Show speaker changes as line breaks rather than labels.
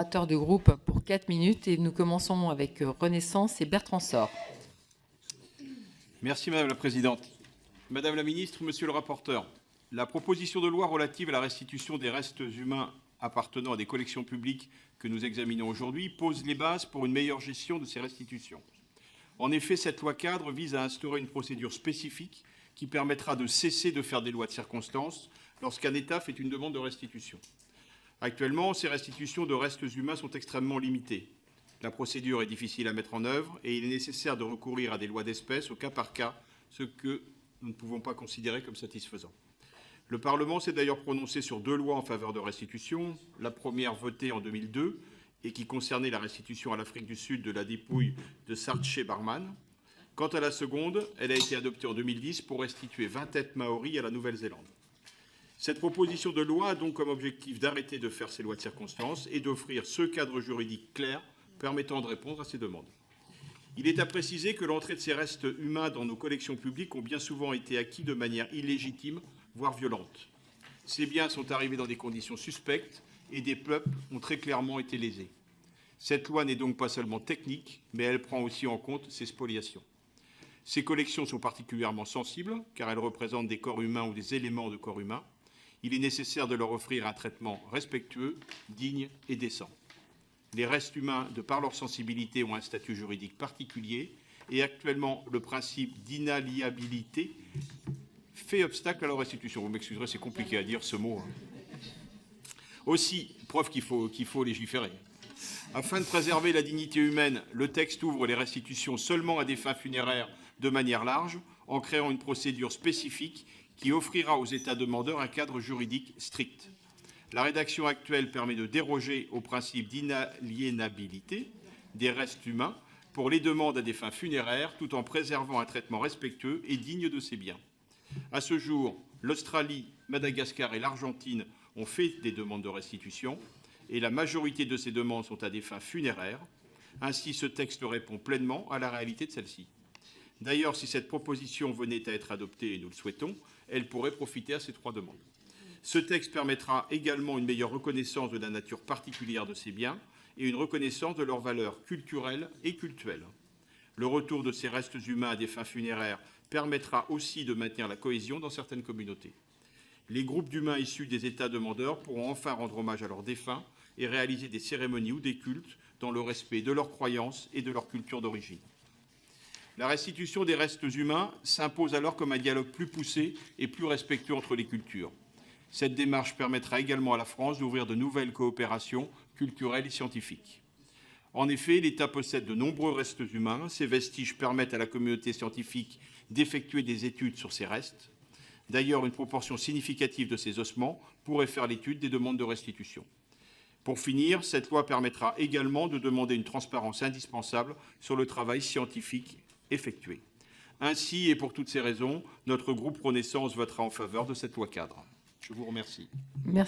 Orateur de groupe pour 4 minutes et nous commençons avec Renaissance et Bertrand Sort.
Merci Madame la Présidente. Madame la Ministre, Monsieur le rapporteur, la proposition de loi relative à la restitution des restes humains appartenant à des collections publiques que nous examinons aujourd'hui pose les bases pour une meilleure gestion de ces restitutions. En effet, cette loi cadre vise à instaurer une procédure spécifique qui permettra de cesser de faire des lois de circonstance lorsqu'un État fait une demande de restitution. Actuellement, ces restitutions de restes humains sont extrêmement limitées. La procédure est difficile à mettre en œuvre et il est nécessaire de recourir à des lois d'espèce au cas par cas, ce que nous ne pouvons pas considérer comme satisfaisant. Le Parlement s'est d'ailleurs prononcé sur 2 lois en faveur de restitution. La première, votée en 2002, et qui concernait la restitution à l'Afrique du Sud de la dépouille de Sartché Barman. Quant à la seconde, elle a été adoptée en 2010 pour restituer 20 têtes maoris à la Nouvelle-Zélande. Cette proposition de loi a donc comme objectif d'arrêter de faire ces lois de circonstance et d'offrir ce cadre juridique clair permettant de répondre à ces demandes. Il est à préciser que l'entrée de ces restes humains dans nos collections publiques ont bien souvent été acquis de manière illégitime, voire violente. Ces biens sont arrivés dans des conditions suspectes et des peuples ont très clairement été lésés. Cette loi n'est donc pas seulement technique, mais elle prend aussi en compte ces spoliations. Ces collections sont particulièrement sensibles, car elles représentent des corps humains ou des éléments de corps humains. Il est nécessaire de leur offrir un traitement respectueux, digne et décent. Les restes humains, de par leur sensibilité, ont un statut juridique particulier et actuellement, le principe d'inaliabilité fait obstacle à leur restitution. Vous m'excuserez, c'est compliqué à dire ce mot. Aussi, preuve qu'il faut légiférer. Afin de préserver la dignité humaine, le texte ouvre les restitutions seulement à des fins funéraires de manière large, en créant une procédure spécifique qui offrira aux États demandeurs un cadre juridique strict. La rédaction actuelle permet de déroger au principe d'inaliénabilité des restes humains pour les demandes à des fins funéraires, tout en préservant un traitement respectueux et digne de ces biens. À ce jour, l'Australie, Madagascar et l'Argentine ont fait des demandes de restitution et la majorité de ces demandes sont à des fins funéraires. Ainsi, ce texte répond pleinement à la réalité de celle-ci. D'ailleurs, si cette proposition venait à être adoptée, et nous le souhaitons, elle pourrait profiter à ces 3 demandes. Ce texte permettra également une meilleure reconnaissance de la nature particulière de ces biens et une reconnaissance de leurs valeurs culturelles et cultuelles. Le retour de ces restes humains à des fins funéraires permettra aussi de maintenir la cohésion dans certaines communautés. Les groupes d'humains issus des États demandeurs pourront enfin rendre hommage à leurs défunts et réaliser des cérémonies ou des cultes dans le respect de leurs croyances et de leur culture d'origine. La restitution des restes humains s'impose alors comme un dialogue plus poussé et plus respectueux entre les cultures. Cette démarche permettra également à la France d'ouvrir de nouvelles coopérations culturelles et scientifiques. En effet, l'État possède de nombreux restes humains. Ces vestiges permettent à la communauté scientifique d'effectuer des études sur ces restes. D'ailleurs, une proportion significative de ces ossements pourrait faire l'étude des demandes de restitution. Pour finir, cette loi permettra également de demander une transparence indispensable sur le travail scientifique effectué. Ainsi, et pour toutes ces raisons, notre groupe Renaissance votera en faveur de cette loi cadre. Je vous remercie.
Merci.